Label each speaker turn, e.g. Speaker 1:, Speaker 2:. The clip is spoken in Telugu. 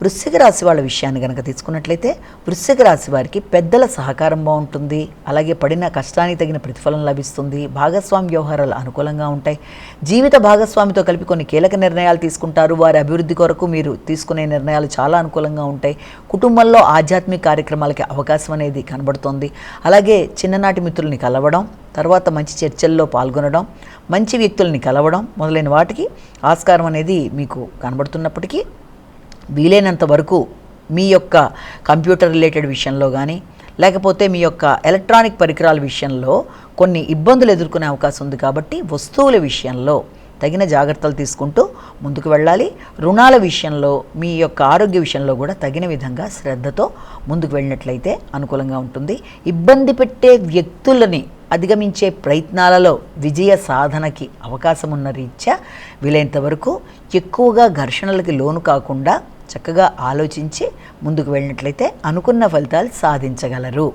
Speaker 1: వృశ్చిక రాశి వాళ్ళ విషయాన్ని కనుక తీసుకున్నట్లయితే వృశ్చిక రాశి వారికి పెద్దల సహకారం బాగుంటుంది. అలాగే పడిన కష్టానికి తగిన ప్రతిఫలం లభిస్తుంది. భాగస్వామి వ్యవహారాలు అనుకూలంగా ఉంటాయి. జీవిత భాగస్వామితో కలిపి కొన్ని కీలక నిర్ణయాలు తీసుకుంటారు. వారి అభివృద్ధి కొరకు మీరు తీసుకునే నిర్ణయాలు చాలా అనుకూలంగా ఉంటాయి. కుటుంబంలో ఆధ్యాత్మిక కార్యక్రమాలకి అవకాశం అనేది కనబడుతోంది. అలాగే చిన్ననాటి మిత్రుల్ని కలవడం, తర్వాత మంచి చర్చల్లో పాల్గొనడం, మంచి వ్యక్తుల్ని కలవడం మొదలైన వాటికి ఆస్కారం అనేది మీకు కనబడుతున్నప్పటికీ వీలైనంత వరకు మీ యొక్క కంప్యూటర్ రిలేటెడ్ విషయంలో కానీ లేకపోతే మీ యొక్క ఎలక్ట్రానిక్ పరికరాల విషయంలో కొన్ని ఇబ్బందులు ఎదుర్కొనే అవకాశం ఉంది. కాబట్టి వస్తువుల విషయంలో తగిన జాగ్రత్తలు తీసుకుంటూ ముందుకు వెళ్ళాలి. రుణాల విషయంలో మీ యొక్క ఆరోగ్య విషయంలో కూడా తగిన విధంగా శ్రద్ధతో ముందుకు వెళ్ళినట్లయితే అనుకూలంగా ఉంటుంది. ఇబ్బంది పెట్టే వ్యక్తులని అధిగమించే ప్రయత్నాలలో విజయ సాధనకి అవకాశం ఉన్న రీత్యా వీలైనంత వరకు ఎక్కువగా ఘర్షణలకి లోను కాకుండా చక్కగా ఆలోచించి ముందుకు వెళ్ళినట్లయితే అనుకున్న ఫలితాలు సాధించగలరు.